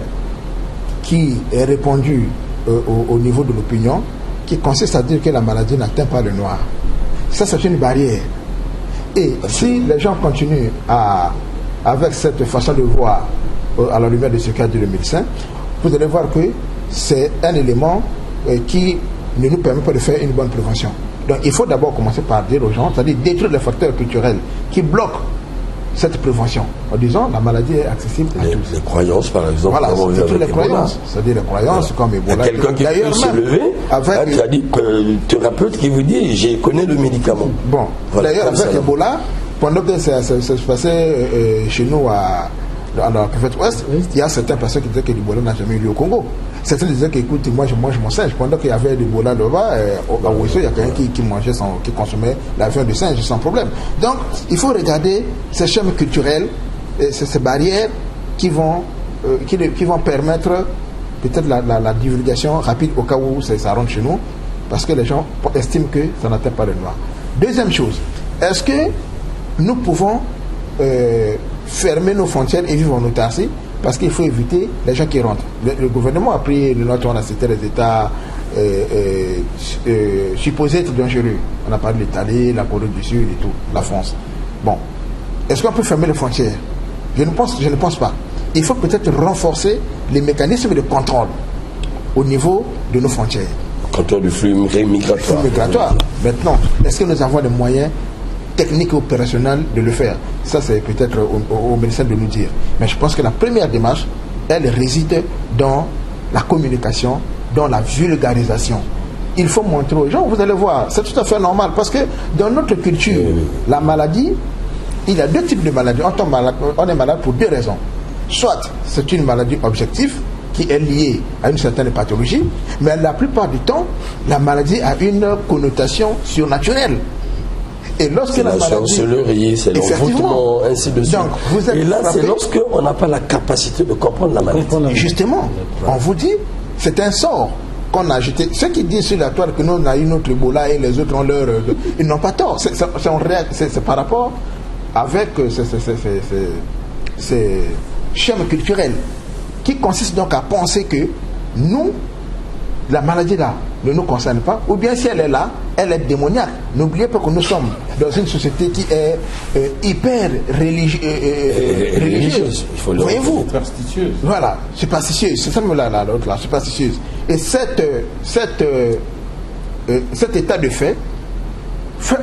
C: qui est répandues au niveau de l'opinion, qui consiste à dire que la maladie n'atteint pas le noir. Ça, c'est une barrière. Et si les gens continuent avec cette façon de voir à la lumière de ce qu'a dit le médecin, vous allez voir que c'est un élément qui ne nous permet pas de faire une bonne prévention. Donc il faut d'abord commencer par dire aux gens, c'est-à-dire détruire les facteurs culturels qui bloquent cette prévention, en disant la maladie est accessible à tous.
A: Les croyances, par exemple.
C: Voilà, c'est toutes les croyances. C'est-à-dire les croyances comme Ebola.
A: Quelqu'un qui peut se lever, tu as dit que thérapeute qui vous dit j'ai connais le médicament.
C: Bon, voilà, d'ailleurs avec Ebola, pendant que ça se passait chez nous dans la préfecture ouest, il y a certaines personnes qui disaient que l'Ebola n'a jamais eu lieu au Congo. Certains disaient que, écoute, moi je mange mon singe. Pendant qu'il y avait l'Ebola là-bas, au Ouesso, il y a quelqu'un qui consommait la viande de singe sans problème. Donc, il faut regarder ces schèmes culturels, ces barrières qui vont permettre peut-être la divulgation rapide au cas où ça rentre chez nous, parce que les gens estiment que ça n'atteint pas le noir. Deuxième chose, est-ce que nous pouvons fermer nos frontières et vivre en autarcie? Parce qu'il faut éviter les gens qui rentrent. Le gouvernement a pris le note, on a cité les États supposés être dangereux. On a parlé de l'Italie, la Corée du Sud et tout, la France. Bon, est-ce qu'on peut fermer les frontières? Je ne pense pas. Il faut peut-être renforcer les mécanismes de contrôle au niveau de nos frontières.
A: Contrôle du flux migratoire.
C: Maintenant, est-ce que nous avons les moyens technique et opérationnelle de le faire? Ça, c'est peut-être aux médecins de nous dire. Mais je pense que la première démarche, elle réside dans la communication, dans la vulgarisation. Il faut montrer aux gens, vous allez voir, c'est tout à fait normal, parce que dans notre culture, la maladie, il y a deux types de maladies. On est malade pour deux raisons. Soit c'est une maladie objective, qui est liée à une certaine pathologie, mais la plupart du temps, la maladie a une connotation surnaturelle. Et lorsque
A: la chancellerie, c'est l'envoûtement, ainsi de suite. Donc, et là, c'est lorsqu'on n'a pas la capacité de comprendre la maladie.
C: Justement, on vous dit, c'est un sort qu'on a jeté. Ceux qui disent sur la toile que nous, on a eu notre Ebola et les autres ont leur... Ils n'ont pas tort. C'est par rapport avec ces schèmes culturels qui consistent donc à penser que nous, la maladie là ne nous concerne pas, ou bien si elle est là, elle est démoniaque. N'oubliez pas que nous sommes dans une société qui est hyper religieuse. Voyez-vous?
D: Superstitieuse.
C: Voilà, superstitieuse. C'est ça l'autre là, superstitieuse. Et cet état de fait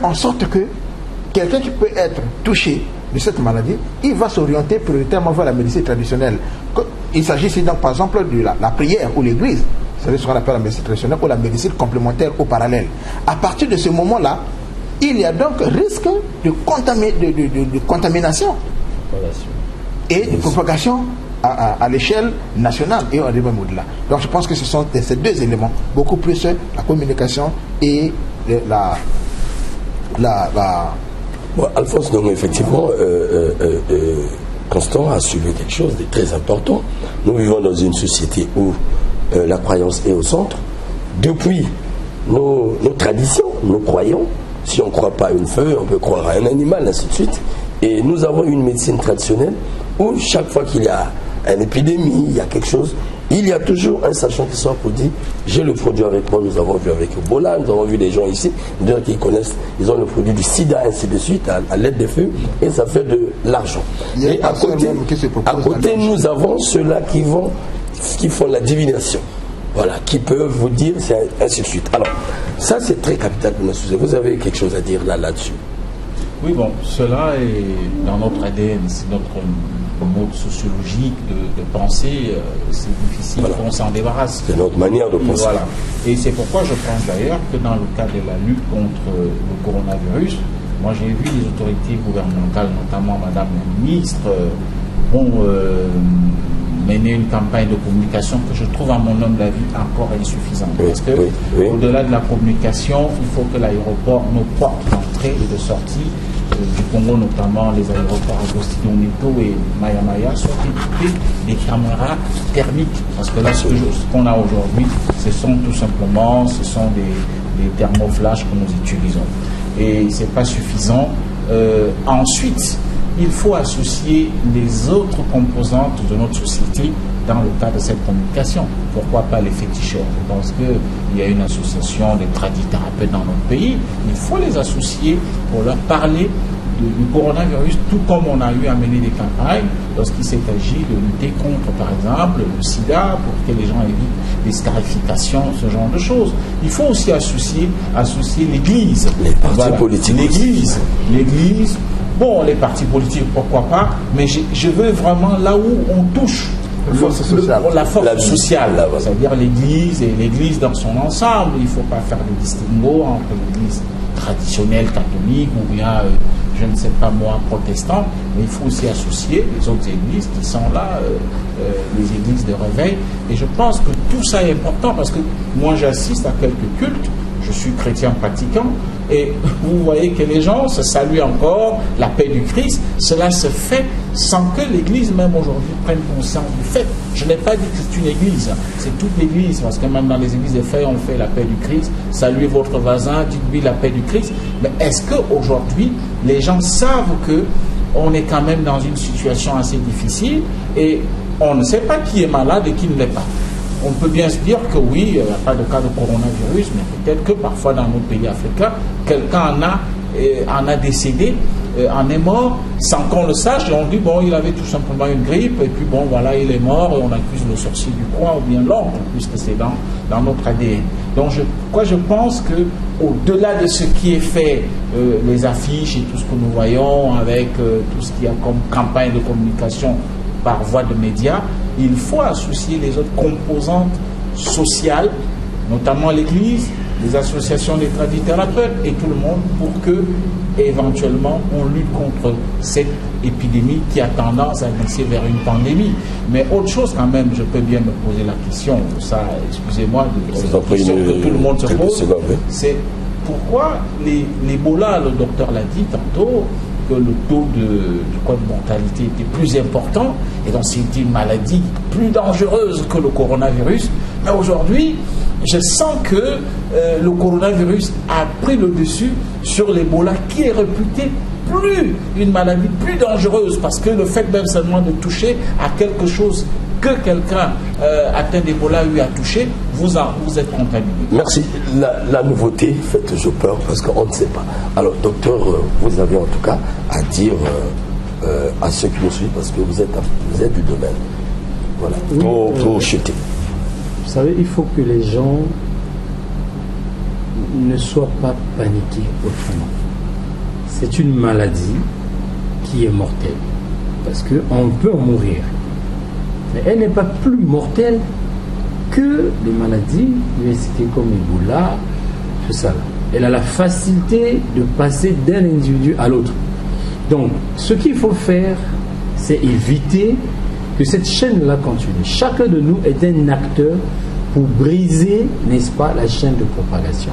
C: en sorte que quelqu'un qui peut être touché de cette maladie, il va s'orienter prioritairement vers la médecine traditionnelle. Il s'agit ici donc par exemple de la prière ou l'église. C'est ce qu'on appelle la médecine traditionnelle ou la médecine complémentaire au parallèle. À partir de ce moment-là, il y a donc risque de contamination et de propagation à l'échelle nationale et au niveau au-delà. Donc je pense que ce sont ces deux éléments, beaucoup plus la communication et
A: Bon, Alphonse, donc effectivement, Constant a soulevé quelque chose de très important. Nous vivons dans une société où la croyance est au centre. Depuis nos traditions, nous croyons. Si on ne croit pas à une feuille, on peut croire à un animal, ainsi de suite. Et nous avons une médecine traditionnelle où chaque fois qu'il y a une épidémie, il y a quelque chose, il y a toujours un sachant qui sort pour dire j'ai le produit avec moi. Nous avons vu avec Ebola, nous avons vu des gens ici qui connaissent, ils ont le produit du sida, ainsi de suite, à l'aide des feux, et ça fait de l'argent. Et à côté nous avons ceux-là qui font la divination. Voilà, qui peuvent vous dire, c'est ainsi de suite. Alors, ça c'est très capital pour nous. Vous avez quelque chose à dire là-dessus?
D: Oui, bon, cela est dans notre ADN, c'est notre mode sociologique de penser, c'est difficile qu'on s'en débarrasse.
A: C'est notre manière de penser.
D: Voilà. Et c'est pourquoi je pense d'ailleurs que dans le cadre de la lutte contre le coronavirus, moi j'ai vu les autorités gouvernementales, notamment Madame la Ministre, ont mené une campagne de communication que je trouve à mon humble avis encore insuffisante. Parce que au-delà de la communication, il faut que l'aéroport, nos portes d'entrée et de sortie du Congo, notamment les aéroports Agostinho Neto et Maya Maya, soient équipés des caméras thermiques. Parce que là, ce qu'on a aujourd'hui, ce sont tout simplement des thermoflash que nous utilisons. Et ce n'est pas suffisant. Ensuite, il faut associer les autres composantes de notre société dans le cadre de cette communication. Pourquoi pas les féticheurs? Je pense qu'il y a une association des tradithérapeutes dans notre pays. Il faut les associer pour leur parler du coronavirus, tout comme on a eu à mener des campagnes lorsqu'il s'est agi de lutter contre, par exemple, le sida, pour que les gens évitent les scarifications, ce genre de choses. Il faut aussi associer l'Église.
A: Les partis politiques.
D: L'Église, bon, les partis politiques, pourquoi pas, mais je veux vraiment là où on touche la force sociale, c'est-à-dire l'Église et l'Église dans son ensemble. Il ne faut pas faire de distinguo entre l'Église traditionnelle catholique ou bien, je ne sais pas moi, protestante, mais il faut aussi associer les autres églises qui sont là, les églises de réveil. Et je pense que tout ça est important parce que moi j'assiste à quelques cultes, je suis chrétien pratiquant, et vous voyez que les gens se saluent encore la paix du Christ. Cela se fait sans que l'Église même aujourd'hui prenne conscience du fait. Je n'ai pas dit que c'est une Église, c'est toute l'Église, parce que même dans les églises de fait, on fait la paix du Christ, saluez votre voisin, dites-lui la paix du Christ. Mais est-ce qu'aujourd'hui, les gens savent que on est quand même dans une situation assez difficile et on ne sait pas qui est malade et qui ne l'est pas? On peut bien se dire que oui, il n'y a pas de cas de coronavirus, mais peut-être que parfois dans nos pays africains, quelqu'un en a décédé, en est mort, sans qu'on le sache, et on dit, bon, il avait tout simplement une grippe, et puis bon, voilà, il est mort, et on accuse le sorcier du coin, ou bien l'oncle, puisque c'est dans notre ADN. Donc, je pense que au-delà de ce qui est fait, les affiches et tout ce que nous voyons, avec tout ce qu'il y a comme campagne de communication par voie de médias, il faut associer les autres composantes sociales, notamment l'Église, les associations des tradithérapeutes et tout le monde pour que, éventuellement, on lutte contre cette épidémie qui a tendance à glisser vers une pandémie. Mais autre chose quand même, je peux bien me poser la question, ça, excusez-moi, c'est une question que tout le monde se pose, c'est pourquoi l'Ebola, le docteur l'a dit tantôt, que le taux de mortalité était plus important, et donc c'était une maladie plus dangereuse que le coronavirus. Mais aujourd'hui, je sens que le coronavirus a pris le dessus sur l'Ebola, qui est réputé une maladie plus dangereuse, parce que le fait même seulement de toucher à quelque chose que quelqu'un atteint d'Ebola lui a touché, vous êtes contaminé.
A: Merci. La nouveauté fait toujours peur parce qu'on ne sait pas. Alors, docteur, vous avez en tout cas à dire à ceux qui nous suivent, parce que vous êtes du domaine. Voilà, oui, pour chuter.
B: Vous savez, il faut que les gens ne soient pas paniqués autrement. C'est une maladie qui est mortelle, parce qu'on peut en mourir. Mais elle n'est pas plus mortelle que les maladies comme Ebola, tout ça. Elle a la facilité de passer d'un individu à l'autre. Donc, ce qu'il faut faire, c'est éviter que cette chaîne-là continue. Chacun de nous est un acteur pour briser, n'est-ce pas, la chaîne de propagation.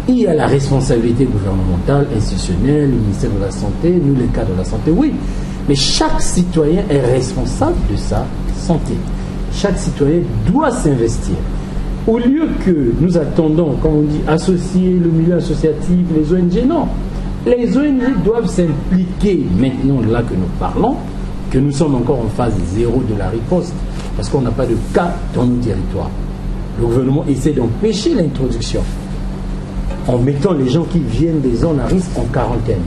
B: Il y a la responsabilité gouvernementale, institutionnelle, le ministère de la Santé, nous les cadres de la santé, oui. Mais chaque citoyen est responsable de sa santé. Chaque citoyen doit s'investir. Au lieu que nous attendons, comme on dit, associer le milieu associatif, les ONG, non. Les ONG doivent s'impliquer maintenant, là que nous parlons, que nous sommes encore en phase zéro de la riposte, parce qu'on n'a pas de cas dans nos territoires. Le gouvernement essaie d'empêcher l'introduction en mettant les gens qui viennent des zones à risque en quarantaine.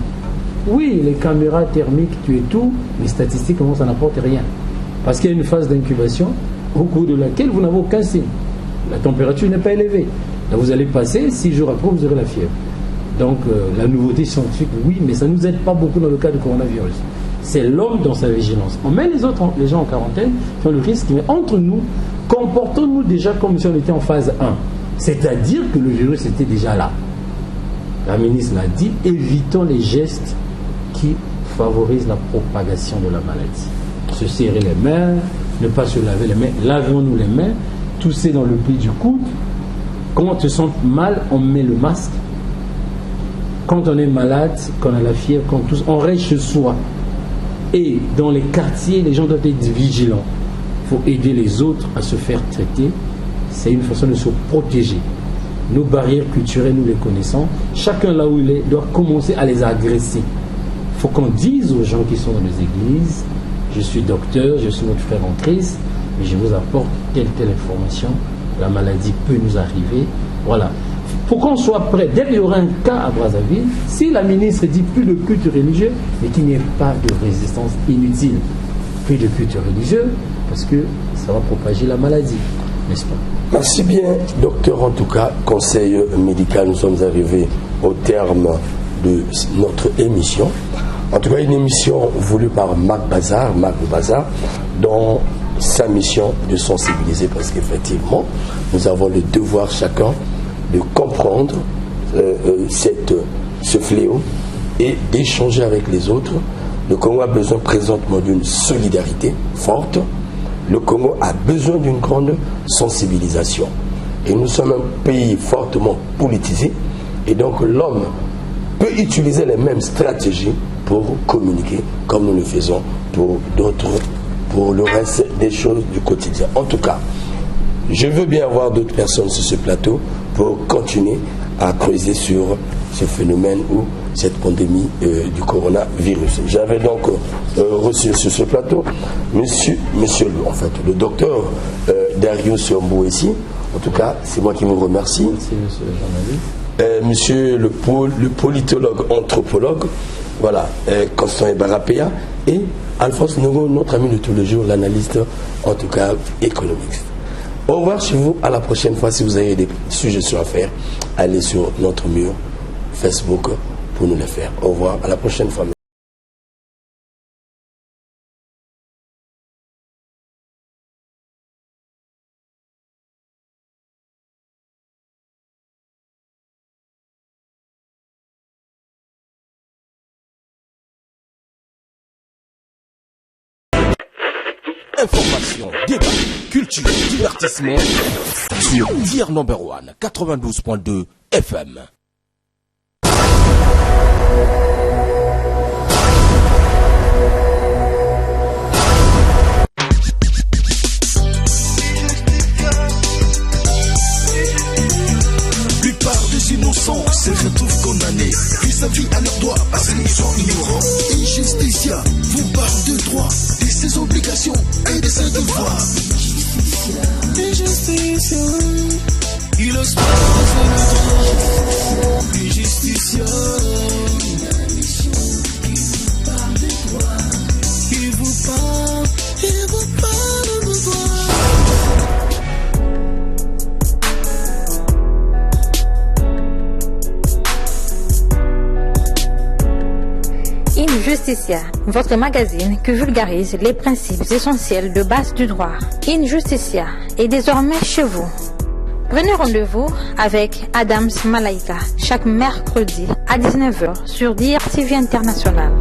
B: Oui, les caméras thermiques, tu es tout, mais statistiquement, ça n'apporte rien. Parce qu'il y a une phase d'incubation au cours de laquelle vous n'avez aucun signe. La température n'est pas élevée. Donc vous allez passer, 6 jours après, vous aurez la fièvre. Donc la nouveauté scientifique, oui, mais ça ne nous aide pas beaucoup dans le cas du coronavirus. C'est l'homme dans sa vigilance. On met les gens en quarantaine, qui ont le risque, mais entre nous, comportons-nous déjà comme si on était en phase 1. C'est-à-dire que le virus était déjà là. La ministre l'a dit, évitons les gestes qui favorisent la propagation de la maladie. Se serrer les mains, ne pas se laver les mains, lavons-nous les mains, tousser dans le pli du coude. Quand on se sent mal, on met le masque. Quand on est malade, quand on a la fièvre, quand on tousse, on reste chez soi. Et dans les quartiers, les gens doivent être vigilants. Il faut aider les autres à se faire traiter. C'est une façon de se protéger. Nos barrières culturelles, nous les connaissons. Chacun là où il est doit commencer à les agresser. Il faut qu'on dise aux gens qui sont dans les églises, je suis docteur, je suis votre frère en Christ, mais je vous apporte telle information, la maladie peut nous arriver. Voilà. faut qu'on soit prêt. Dès qu'il y aura un cas à Brazzaville, si la ministre dit plus de culte religieux, mais qu'il n'y ait pas de résistance inutile, plus de culte religieux, parce que ça va propager la maladie, n'est-ce pas?
A: Merci bien, docteur. En tout cas, conseil médical, nous sommes arrivés au terme de notre émission. En tout cas, une émission voulue par Marc le Bazar, dont sa mission de sensibiliser, parce qu'effectivement, nous avons le devoir chacun de comprendre ce fléau et d'échanger avec les autres. Le Congo a besoin présentement d'une solidarité forte. Le Congo a besoin d'une grande sensibilisation. Et nous sommes un pays fortement politisé. Et donc l'homme peut utiliser les mêmes stratégies pour communiquer comme nous le faisons pour d'autres, pour le reste des choses du quotidien. En tout cas, je veux bien avoir d'autres personnes sur ce plateau pour continuer à creuser sur ce phénomène ou cette pandémie du coronavirus. J'avais donc reçu sur ce plateau monsieur le docteur Darius Mbouessi. En tout cas, c'est moi qui vous remercie.
B: Merci, monsieur le journaliste.
A: Monsieur le politologue, anthropologue, voilà, Constant Ebarapéa, et Alphonse Nogo, notre ami de tous les jours, l'analyste, en tout cas économique. Au revoir chez vous, à la prochaine fois. Si vous avez des suggestions à faire, allez sur notre mur Facebook pour nous les faire. Au revoir, à la prochaine fois.
H: Information, débat, culture, divertissement sur Tier Number 1 92.2 FM.
I: Innocents se retrouvent condamnés, vis-à-vis à leurs droits parce qu'ils sont ignorants. Injusticia vous parle de droits, de ses obligations et de ses devoirs. Injusticia, il ose pas le droit. Injusticia, il vous parle des droits. Il vous parle de vos droits.
J: Injusticia, votre magazine qui vulgarise les principes essentiels de base du droit. Injusticia est désormais chez vous. Prenez rendez-vous avec Adams Malaika chaque mercredi à 19h sur DRTV International.